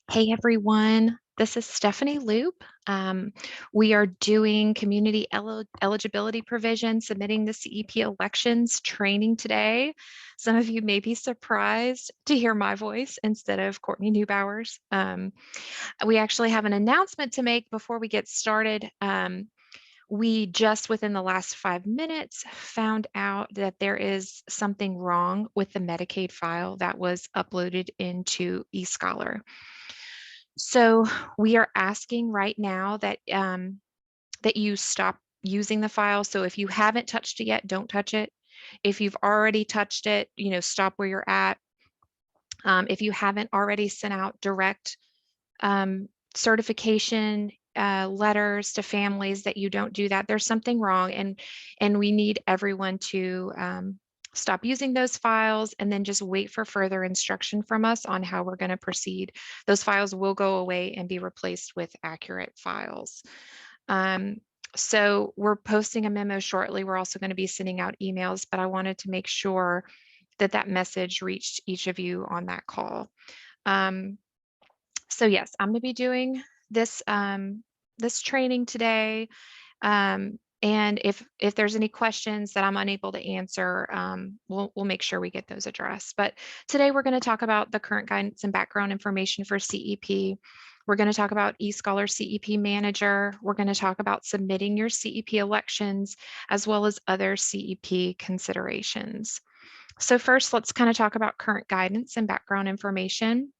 Hey everyone, this is Stephanie Loop. We are doing community eligibility provision, submitting the CEP elections training today. Some of you may be surprised to hear my voice instead of Courtney Neubauer's. We actually have an announcement to make before we get started. We just within the last 5 minutes found out that there is something wrong with the Medicaid file that was uploaded into eScholar. So we are asking right now that that you stop using the file. So if you haven't touched it yet, don't touch it. If you've already touched it, stop where you're at. If you haven't already sent out direct certification letters to families, that you don't do that, there's something wrong, and we need everyone to stop using those files and then just wait for further instruction from us on how we're going to proceed. Those files will go away and be replaced with accurate files. So we're posting a memo shortly. We're also going to be sending out emails, but I wanted to make sure that that message reached each of you on that call. So yes, I'm going to be doing this this training today. And if there's any questions that I'm unable to answer, we'll make sure we get those addressed. But today we're going to talk about the current guidance and background information for CEP. We're going to talk about eScholar CEP Manager. We're going to talk about submitting your CEP elections, as well as other CEP considerations. So first, let's kind of talk about current guidance and background information.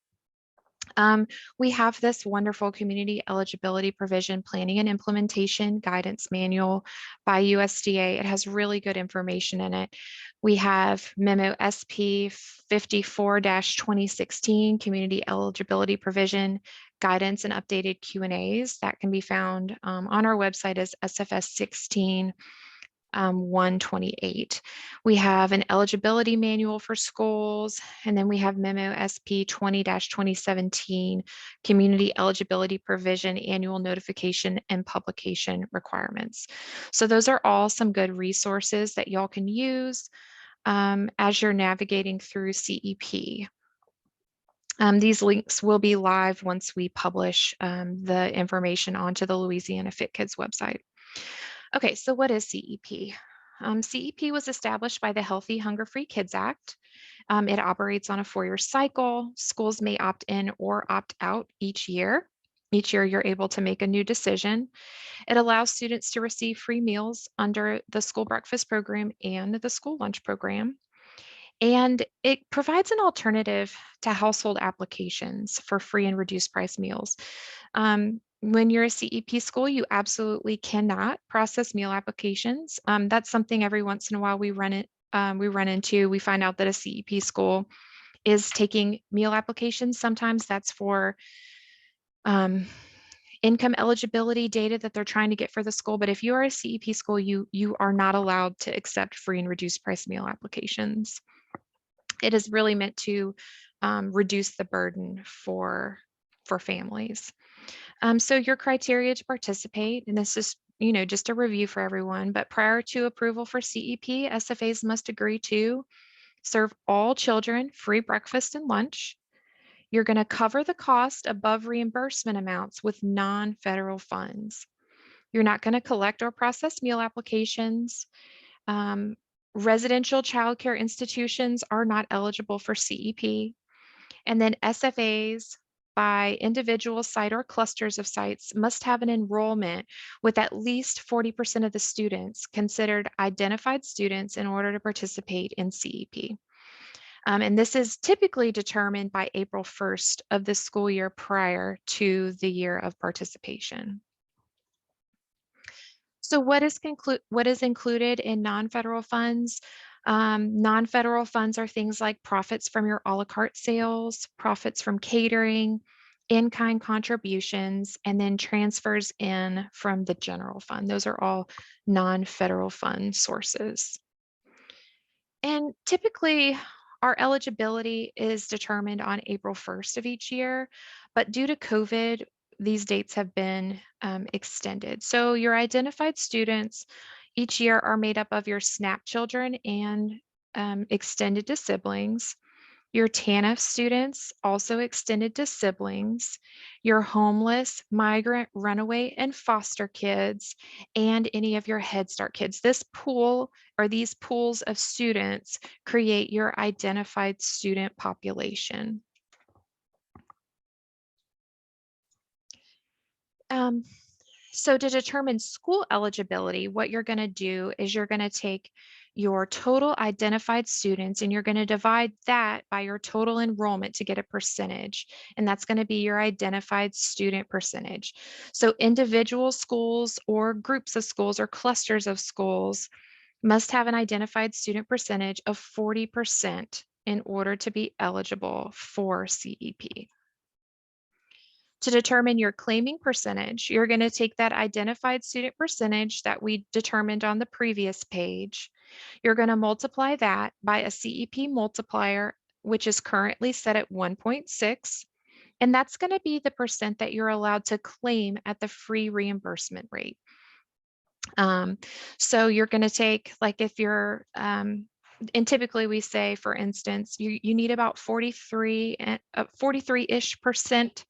We have this wonderful community eligibility provision planning and implementation guidance manual by USDA. It has really good information in it. We have memo SP 54-2016 community eligibility provision guidance and updated Q&As that can be found on our website as SFS 16. 128. We have an eligibility manual for schools, and then we have memo SP 20-2017 community eligibility provision annual notification and publication requirements. So those are all some good resources that y'all can use as you're navigating through CEP. These links will be live once we publish the information onto the Louisiana Fit Kids website. Okay, so what is CEP? CEP was established by the Healthy Hunger-Free Kids Act. It operates on a 4-year cycle. Schools may opt in or opt out each year. Each year, you're able to make a new decision. It allows students to receive free meals under the school breakfast program and the school lunch program. And it provides an alternative to household applications for free and reduced price meals. When you're a CEP school, you absolutely cannot process meal applications. That's something every once in a while we run into. We find out that a CEP school is taking meal applications. Sometimes that's for income eligibility data that they're trying to get for the school. But if you are a CEP school, you are not allowed to accept free and reduced price meal applications. It is really meant to reduce the burden for families. So your criteria to participate, and this is just a review for everyone, but prior to approval for CEP, SFAs must agree to serve all children free breakfast and lunch. You're going to cover the cost above reimbursement amounts with non-federal funds. You're not going to collect or process meal applications. Residential childcare institutions are not eligible for CEP. And then SFAs by individual site or clusters of sites must have an enrollment with at least 40% of the students considered identified students in order to participate in CEP. And this is typically determined by April 1st of the school year prior to the year of participation. So what is included in non-federal funds? Non-federal funds are things like profits from your a la carte sales, profits from catering, in-kind contributions, and then transfers in from the general fund. Those are all non-federal fund sources. And typically, our eligibility is determined on April 1st of each year, but due to COVID, these dates have been extended. So your identified students each year are made up of your SNAP children and extended to siblings. Your TANF students also extended to siblings, your homeless, migrant, runaway, and foster kids, and any of your Head Start kids. This pool or these pools of students create your identified student population. So to determine school eligibility, what you're going to do is you're going to take your total identified students and you're going to divide that by your total enrollment to get a percentage. And that's going to be your identified student percentage. So individual schools or groups of schools or clusters of schools must have an identified student percentage of 40% in order to be eligible for CEP. To determine your claiming percentage, you're going to take that identified student percentage that we determined on the previous page. You're going to multiply that by a CEP multiplier, which is currently set at 1.6. And that's going to be the percent that you're allowed to claim at the free reimbursement rate. So you're going to take, like if you're, and typically we say, for instance, you need about 43-ish percent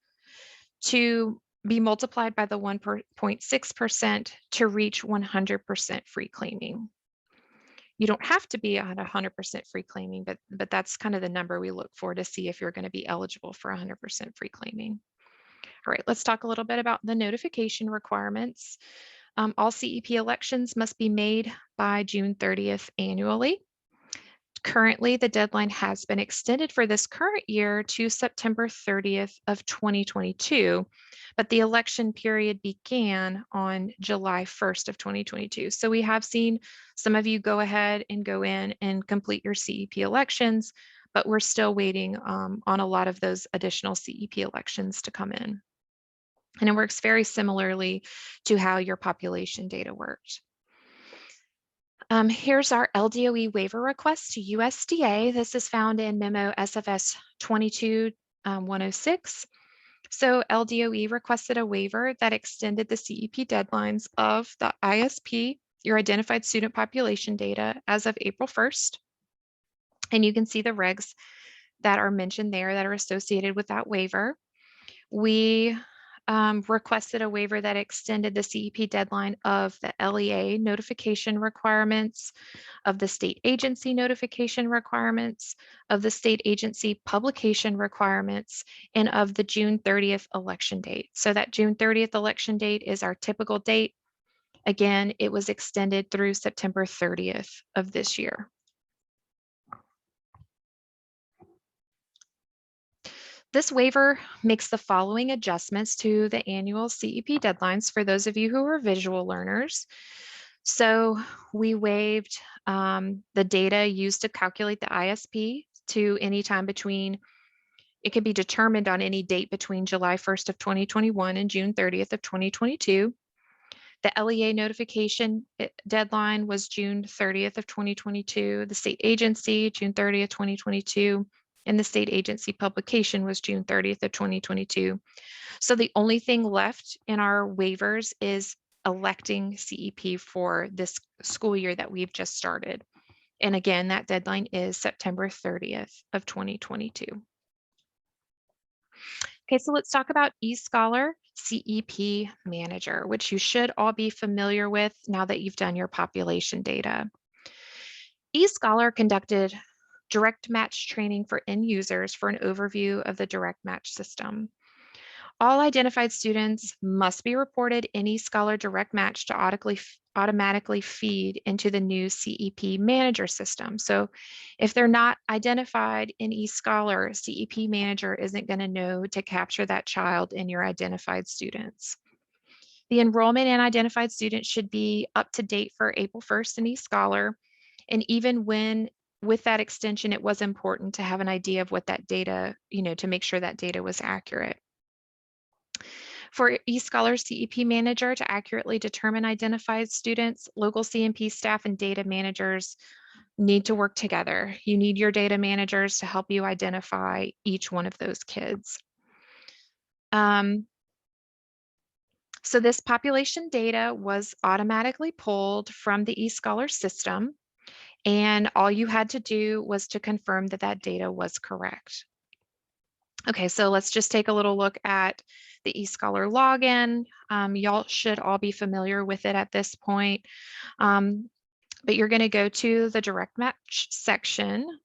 to be multiplied by the 1.6% to reach 100% free claiming. You don't have to be at 100% free claiming, but that's kind of the number we look for to see if you're going to be eligible for 100% free claiming. All right, let's talk a little bit about the notification requirements. All CEP elections must be made by June 30th annually. Currently, the deadline has been extended for this current year to September 30th of 2022, but the election period began on July 1st of 2022. So we have seen some of you go ahead and go in and complete your CEP elections, but we're still waiting on a lot of those additional CEP elections to come in. And it works very similarly to how your population data worked. Here's our LDOE waiver request to USDA. This is found in memo SFS 22-106. So LDOE requested a waiver that extended the CEP deadlines of the ISP, your identified student population data, as of April 1st. And you can see the regs that are mentioned there that are associated with that waiver. We requested a waiver that extended the CEP deadline of the LEA notification requirements, of the state agency notification requirements, of the state agency publication requirements, and of the June 30th election date. So that June 30th election date is our typical date. Again, it was extended through September 30th of this year. This waiver makes the following adjustments to the annual CEP deadlines for those of you who are visual learners. So we waived the data used to calculate the ISP to any time between, it can be determined on any date between July 1st of 2021 and June 30th of 2022. The LEA notification deadline was June 30th of 2022. The state agency, June 30th, 2022. And the state agency publication was June 30th of 2022. So the only thing left in our waivers is electing CEP for this school year that we've just started. And again, that deadline is September 30th of 2022. Okay, so let's talk about eScholar CEP Manager, which you should all be familiar with now that you've done your population data. eScholar conducted direct match training for end users for an overview of the direct match system. All identified students must be reported in eScholar Direct Match to automatically feed into the new CEP Manager system. So if they're not identified in eScholar, CEP Manager isn't going to know to capture that child in your identified students. The enrollment in identified students should be up to date for April 1st in eScholar. And even when with that extension, it was important to have an idea of what that data, to make sure that data was accurate. For eScholar CEP Manager to accurately determine identified students, local CMP staff and data managers need to work together. You need your data managers to help you identify each one of those kids. So this population data was automatically pulled from the eScholar system. And all you had to do was to confirm that that data was correct. Okay, so let's just take a little look at the eScholar login. Y'all should all be familiar with it at this point. But you're going to go to the direct match section.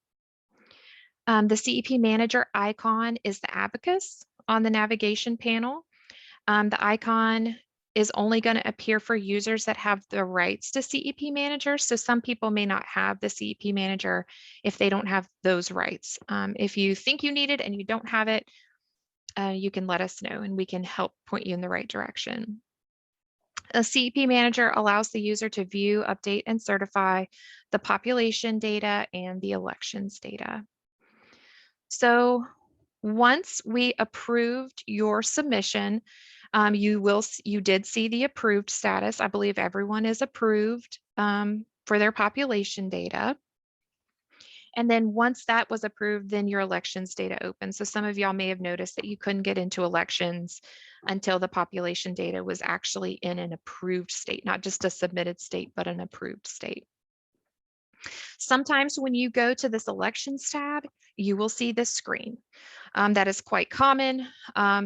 The CEP Manager icon is the abacus on the navigation panel. The icon is only going to appear for users that have the rights to CEP Manager. So some people may not have the CEP Manager if they don't have those rights. If you think you need it and you don't have it, you can let us know and we can help point you in the right direction. A CEP Manager allows the user to view, update, and certify the population data and the elections data. So once we approved your submission, you did see the approved status. I believe everyone is approved for their population data. And then once that was approved, then your elections data opens. So some of y'all may have noticed that you couldn't get into elections until the population data was actually in an approved state, not just a submitted state, but an approved state. Sometimes when you go to this elections tab, you will see this screen. That is quite common.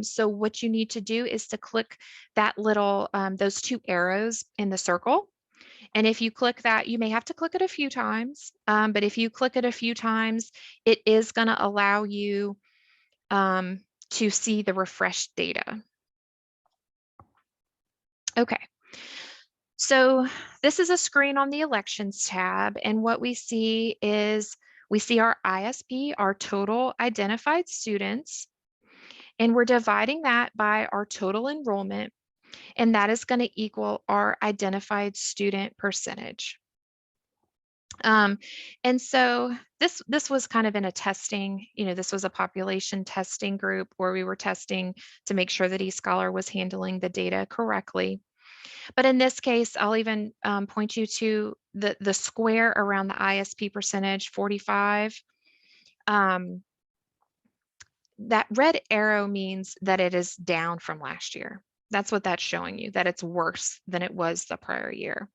So what you need to do is to click that little, those two arrows in the circle. And if you click that, you may have to click it a few times, but if you click it a few times, it is going to allow you to see the refreshed data. Okay. So this is a screen on the elections tab, and what we see is we see our ISP, our total identified students, and we're dividing that by our total enrollment, and that is going to equal our identified student percentage. And so this was kind of in a testing, this was a population testing group where we were testing to make sure that eScholar was handling the data correctly. But in this case, I'll even point you to the square around the ISP percentage, 45. That red arrow means that it is down from last year. That's what that's showing you, that it's worse than it was the prior year.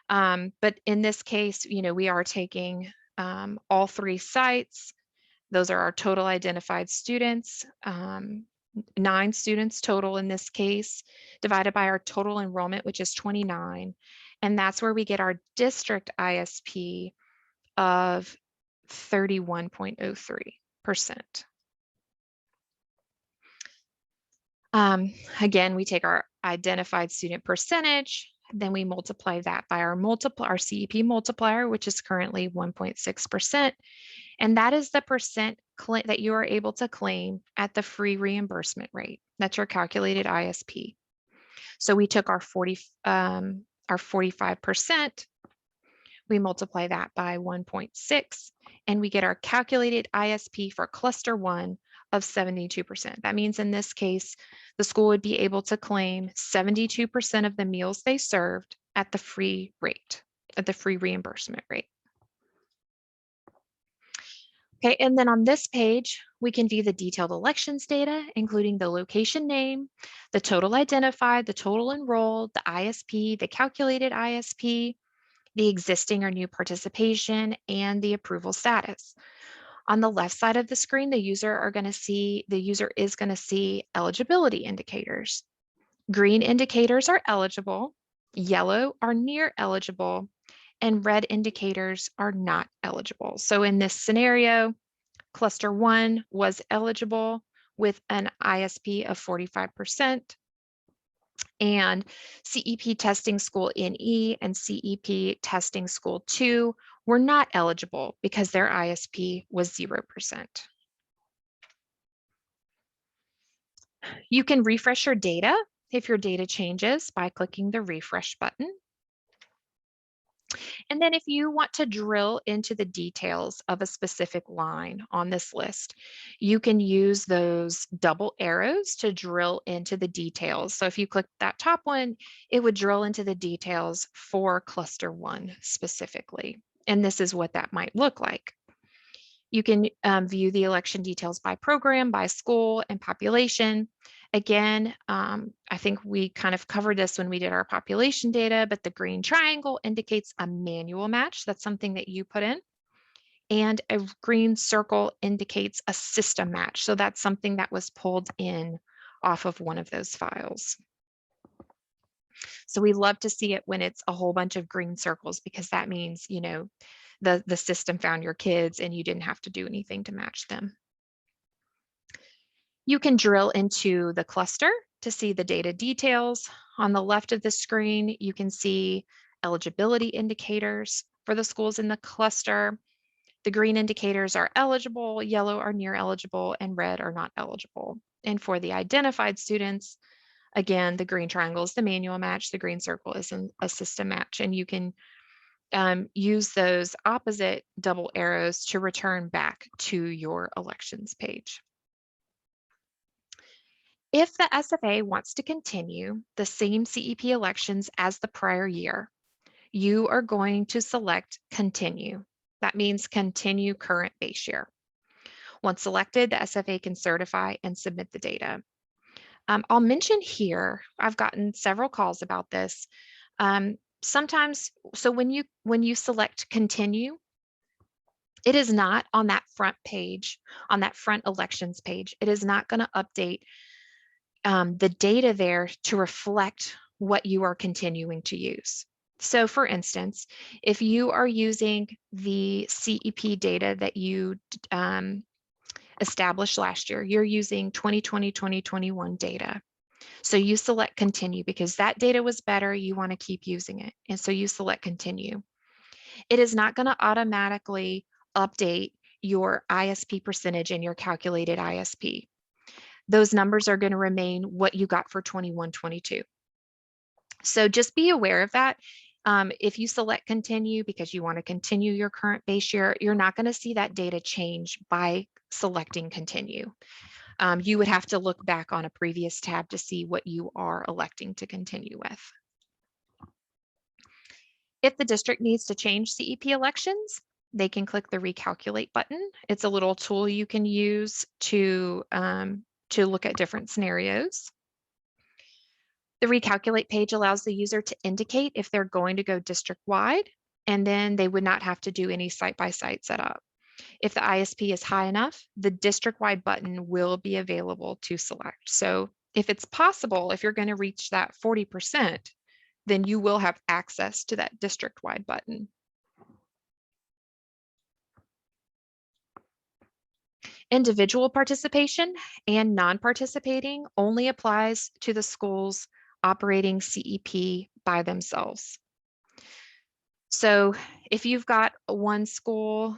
But in this case, we are taking all three sites. Those are our total identified students, 9 students total in this case, divided by our total enrollment, which is 29. And that's where we get our district ISP of 31.03%. Again, we take our identified student percentage, then we multiply that by our CEP multiplier, which is currently 1.6%. And that is the percent that you are able to claim at the free reimbursement rate. That's your calculated ISP. So we took our 45%, we multiply that by 1.6, and we get our calculated ISP for cluster 1 of 72%. That means in this case, the school would be able to claim 72% of the meals they served at the free rate, at the free reimbursement rate. Okay, and then on this page, we can view the detailed elections data, including the location name, the total identified, the total enrolled, the ISP, the calculated ISP, the existing or new participation, and the approval status. On the left side of the screen, the user is going to see eligibility indicators. Green indicators are eligible, yellow are near eligible, and red indicators are not eligible. So in this scenario, cluster 1 was eligible with an ISP of 45%, and CEP testing school NE and CEP testing school 2 were not eligible because their ISP was 0%. You can refresh your data if your data changes by clicking the refresh button. And then if you want to drill into the details of a specific line on this list, you can use those double arrows to drill into the details. So if you click that top one, it would drill into the details for cluster 1 specifically. And this is what that might look like. You can view the election details by program, by school, and population. Again, I think we kind of covered this when we did our population data, but the green triangle indicates a manual match. That's something that you put in. And a green circle indicates a system match. So that's something that was pulled in off of one of those files. So we love to see it when it's a whole bunch of green circles, because that means, you know, the system found your kids and you didn't have to do anything to match them. You can drill into the cluster to see the data details. On the left of the screen, you can see eligibility indicators for the schools in the cluster. The green indicators are eligible, yellow are near eligible, and red are not eligible. And for the identified students, again, the green triangle is the manual match, the green circle is a system match, and you can use those opposite double arrows to return back to your elections page. If the SFA wants to continue the same CEP elections as the prior year, you are going to select continue. That means continue current base year. Once selected, the SFA can certify and submit the data. I'll mention here, I've gotten several calls about this. Sometimes, so when you select continue, it is not on that front page, on that front elections page. It is not going to update the data there to reflect what you are continuing to use. So for instance, if you are using the CEP data that you established last year, you're using 2020, 2021 data. So you select continue because that data was better, you want to keep using it. And so you select continue. It is not going to automatically update your ISP percentage and your calculated ISP. Those numbers are going to remain what you got for 21, 22. So just be aware of that. If you select continue because you want to continue your current base year, you're not going to see that data change by selecting continue. You would have to look back on a previous tab to see what you are electing to continue with. If the district needs to change CEP elections, they can click the recalculate button. It's a little tool you can use to look at different scenarios. The recalculate page allows the user to indicate if they're going to go district-wide, and then they would not have to do any site-by-site setup. If the ISP is high enough, the district-wide button will be available to select. So if it's possible, if you're going to reach that 40%, then you will have access to that district-wide button. Individual participation and non-participating only applies to the schools operating CEP by themselves. So if you've got one school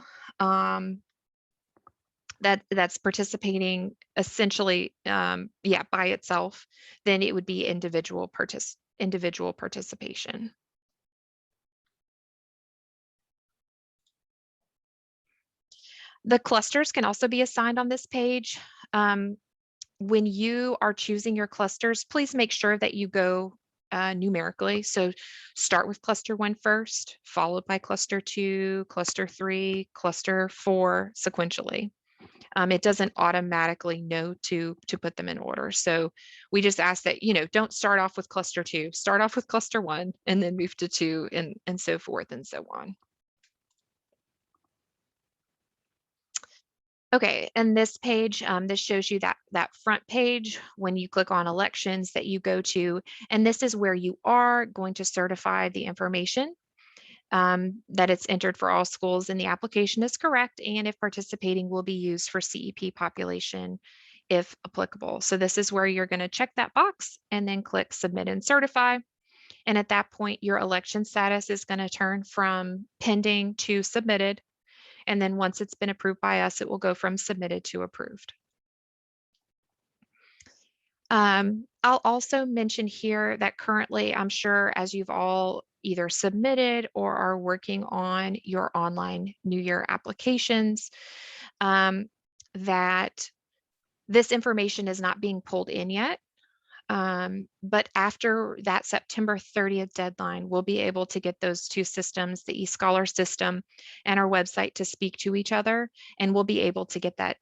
that's participating essentially, by itself, then it would be individual participation. The clusters can also be assigned on this page. When you are choosing your clusters, please make sure that you go numerically. So start with cluster 1 first, followed by cluster 2, cluster 3, cluster 4 sequentially. It doesn't automatically know to put them in order. So we just ask that, don't start off with cluster 2, start off with cluster 1 and then move to 2 and so forth and so on. Okay, and this page, this shows you that front page when you click on elections that you go to, and this is where you are going to certify the information that it's entered for all schools and the application is correct, and if participating will be used for CEP population if applicable. So this is where you're going to check that box and then click submit and certify. And at that point, your election status is going to turn from pending to submitted. And then once it's been approved by us, it will go from submitted to approved. I'll also mention here that currently, I'm sure as you've all either submitted or are working on your online New Year applications, that this information is not being pulled in yet. But after that September 30th deadline, we'll be able to get those two systems, the eScholar system and our website, to speak to each other, and we'll be able to get that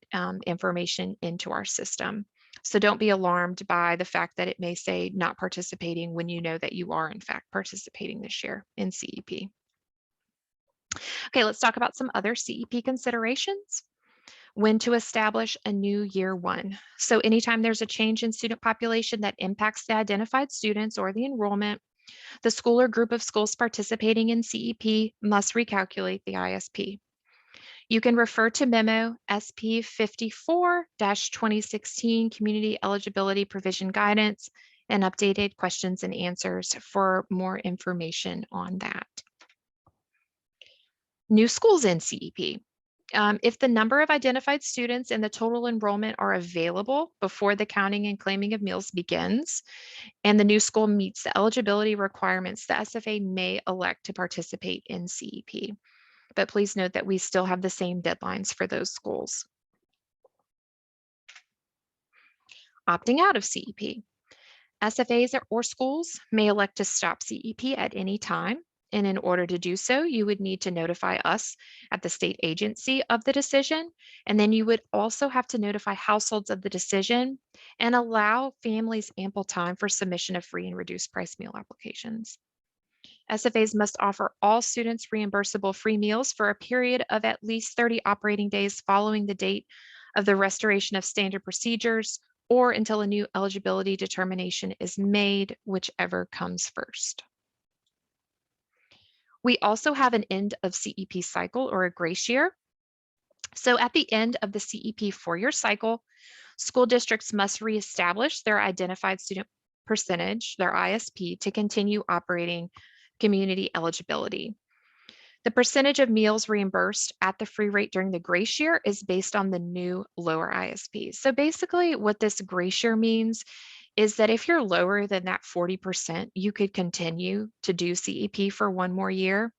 information into our system. So don't be alarmed by the fact that it may say not participating when you know that you are in fact participating this year in CEP. Okay, let's talk about some other CEP considerations. When to establish a new year one. So anytime there's a change in student population that impacts the identified students or the enrollment, the school or group of schools participating in CEP must recalculate the ISP. You can refer to Memo SP 54-2016 Community Eligibility Provision Guidance and updated questions and answers for more information on that. New schools in CEP. If the number of identified students and the total enrollment are available before the counting and claiming of meals begins, and the new school meets the eligibility requirements, the SFA may elect to participate in CEP. But please note that we still have the same deadlines for those schools. Opting out of CEP. SFAs or schools may elect to stop CEP at any time. And in order to do so, you would need to notify us at the state agency of the decision. And then you would also have to notify households of the decision and allow families ample time for submission of free and reduced price meal applications. SFAs must offer all students reimbursable free meals for a period of at least 30 operating days following the date of the restoration of standard procedures or until a new eligibility determination is made, whichever comes first. We also have an end of CEP cycle or a grace year. So at the end of the CEP four-year cycle, school districts must reestablish their identified student percentage, their ISP, to continue operating community eligibility. The percentage of meals reimbursed at the free rate during the grace year is based on the new lower ISP. So basically what this grace year means is that if you're lower than that 40%, you could continue to do CEP for one more year.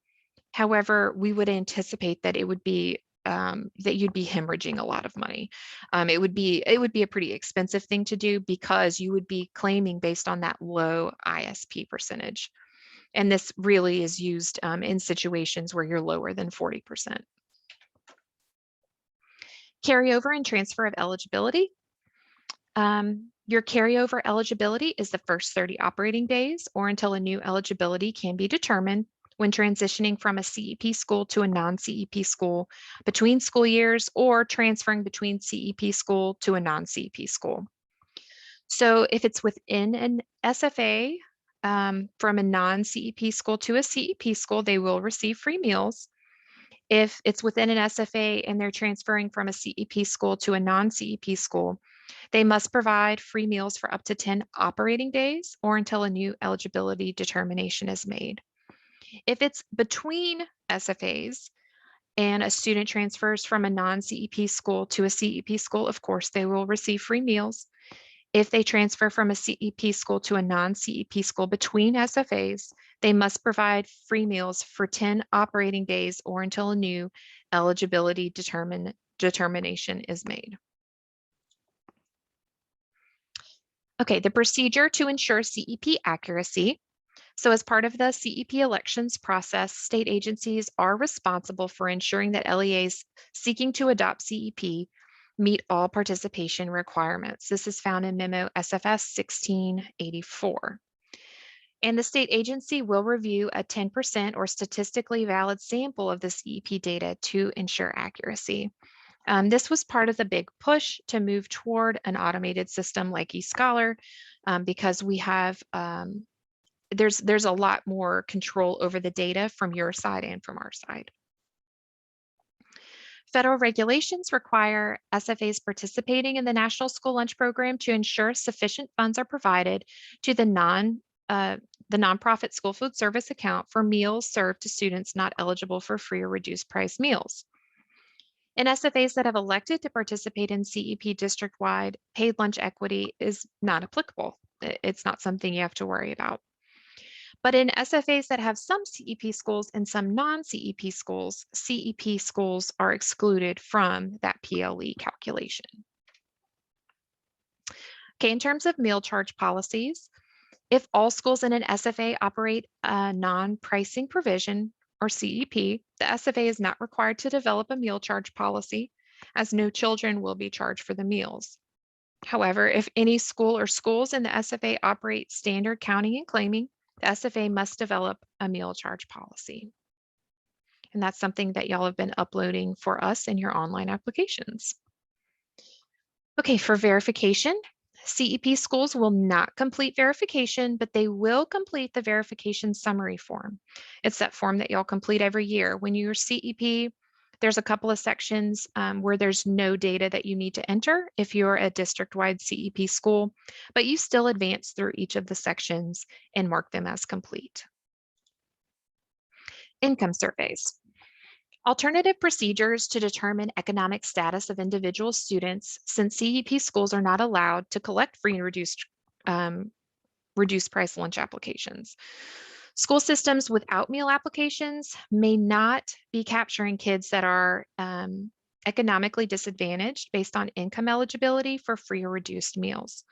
However, we would anticipate that it would be that you'd be hemorrhaging a lot of money. It would be a pretty expensive thing to do because you would be claiming based on that low ISP percentage. And this really is used in situations where you're lower than 40%. Carryover and transfer of eligibility. Your carryover eligibility is the first 30 operating days or until a new eligibility can be determined when transitioning from a CEP school to a non-CEP school between school years or transferring between CEP school to a non-CEP school. So if it's within an SFA from a non-CEP school to a CEP school, they will receive free meals. If it's within an SFA and they're transferring from a CEP school to a non-CEP school, they must provide free meals for up to 10 operating days or until a new eligibility determination is made. If it's between SFAs and a student transfers from a non-CEP school to a CEP school, of course, they will receive free meals. If they transfer from a CEP school to a non-CEP school between SFAs, they must provide free meals for 10 operating days or until a new eligibility determination is made. Okay, the procedure to ensure CEP accuracy. So as part of the CEP elections process, state agencies are responsible for ensuring that LEAs seeking to adopt CEP meet all participation requirements. This is found in Memo SFS 1684. And the state agency will review a 10% or statistically valid sample of the CEP data to ensure accuracy. This was part of the big push to move toward an automated system like EScholar because we have there's a lot more control over the data from your side and from our side. Federal regulations require SFAs participating in the National School Lunch Program to ensure sufficient funds are provided to the nonprofit school food service account for meals served to students not eligible for free or reduced price meals. In SFAs that have elected to participate in CEP district-wide, paid lunch equity is not applicable. It's not something you have to worry about. But in SFAs that have some CEP schools and some non-CEP schools are excluded from that PLE calculation. Okay, in terms of meal charge policies, if all schools in an SFA operate a non-pricing provision or CEP, the SFA is not required to develop a meal charge policy as no children will be charged for the meals. However, if any school or schools in the SFA operate standard counting and claiming, the SFA must develop a meal charge policy. And that's something that y'all have been uploading for us in your online applications. Okay, for verification, CEP schools will not complete verification, but they will complete the verification summary form. It's that form that y'all complete every year. When you're CEP, there's a couple of sections where there's no data that you need to enter if you're a district-wide CEP school, but you still advance through each of the sections and mark them as complete. Income surveys. Alternative procedures to determine economic status of individual students, since CEP schools are not allowed to collect free and reduced price lunch applications. School systems without meal applications may not be capturing kids that are economically disadvantaged based on income eligibility for free or reduced meals.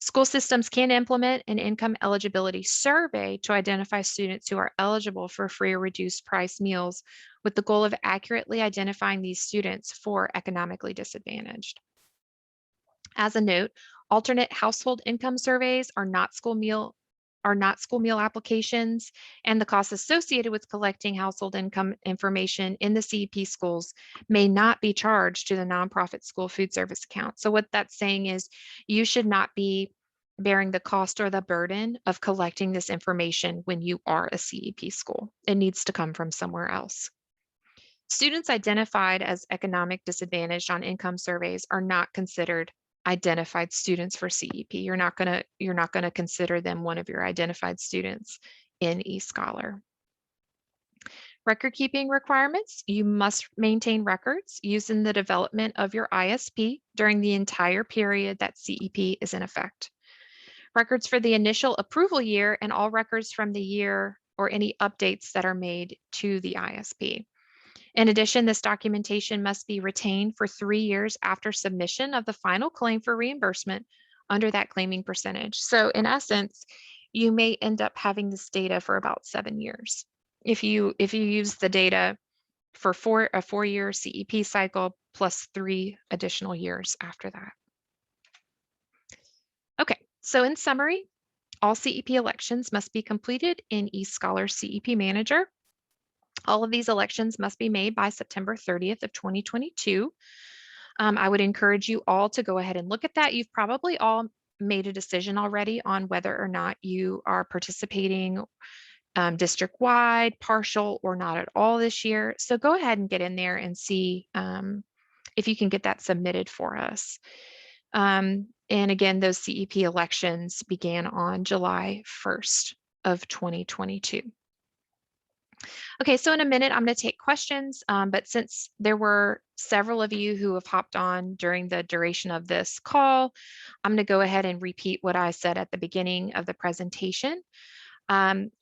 School systems can implement an income eligibility survey to identify students who are eligible for free or reduced price meals with the goal of accurately identifying these students for economically disadvantaged. As a note, alternate household income surveys are not school meal applications, and the costs associated with collecting household income information in the CEP schools may not be charged to the nonprofit school food service account. So what that's saying is you should not be bearing the cost or the burden of collecting this information when you are a CEP school. It needs to come from somewhere else. Students identified as economic disadvantaged on income surveys are not considered identified students for CEP. You're not gonna consider them one of your identified students in eScholar. Record keeping requirements. You must maintain records used in the development of your ISP during the entire period that CEP is in effect. Records for the initial approval year and all records from the year or any updates that are made to the ISP. In addition, this documentation must be retained for 3 years after submission of the final claim for reimbursement under that claiming percentage. So in essence, you may end up having this data for about 7 years. If you use the data for a 4-year CEP cycle plus 3 additional years after that. Okay, so in summary, all CEP elections must be completed in eScholar CEP Manager. All of these elections must be made by September 30th of 2022. I would encourage you all to go ahead and look at that. You've probably all made a decision already on whether or not you are participating district-wide, partial, or not at all this year. So go ahead and get in there and see if you can get that submitted for us. And again, those CEP elections began on July 1st of 2022. Okay, so in a minute, I'm going to take questions, but since there were several of you who have hopped on during the duration of this call, I'm going to go ahead and repeat what I said at the beginning of the presentation.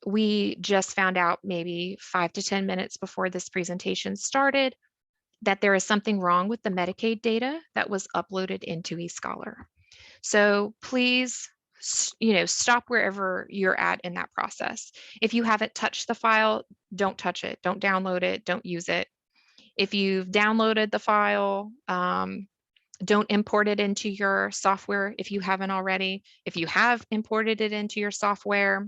We just found out maybe 5 to 10 minutes before this presentation started that there is something wrong with the Medicaid data that was uploaded into eScholar. So please, stop wherever you're at in that process. If you haven't touched the file, don't touch it, don't download it, don't use it. If you've downloaded the file, don't import it into your software if you haven't already. If you have imported it into your software,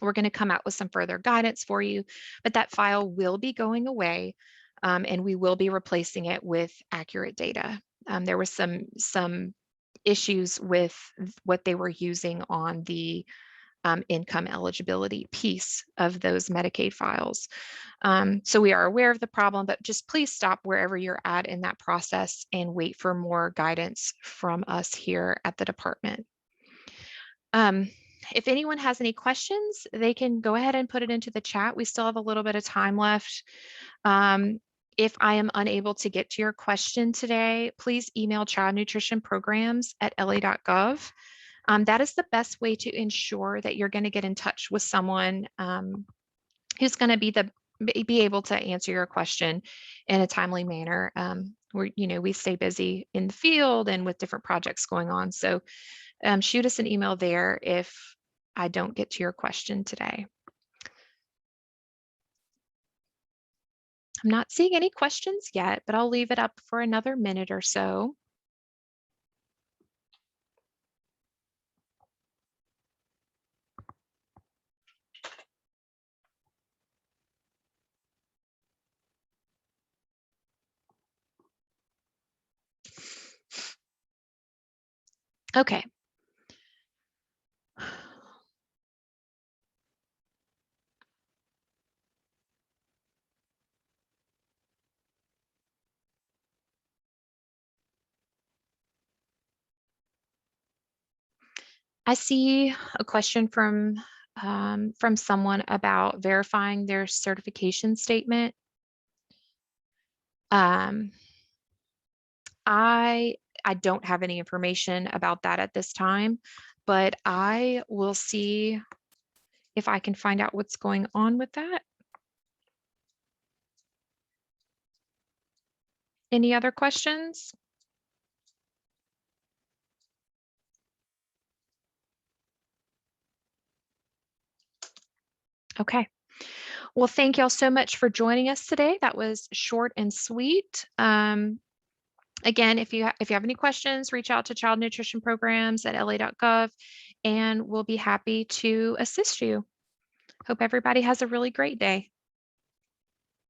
we're going to come out with some further guidance for you, but that file will be going away and we will be replacing it with accurate data. There was some issues with what they were using on the income eligibility piece of those Medicaid files. So we are aware of the problem, but just please stop wherever you're at in that process and wait for more guidance from us here at the department. If anyone has any questions, they can go ahead and put it into the chat. We still have a little bit of time left. If I am unable to get to your question today, please email childnutritionprograms@la.gov. That is the best way to ensure that you're going to get in touch with someone who's going to be able to answer your question in a timely manner. We stay busy in the field and with different projects going on. So shoot us an email there if I don't get to your question today. I'm not seeing any questions yet, but I'll leave it up for another minute or so. Okay. I see a question from someone about verifying their certification statement. Um, I I don't have any information about that at this time, but I will see if I can find out what's going on with that. Any other questions? Okay. Well, thank y'all so much for joining us today. That was short and sweet. Again, if you have any questions, reach out to Child Nutrition Programs at la.gov, and we'll be happy to assist you. Hope everybody has a really great day.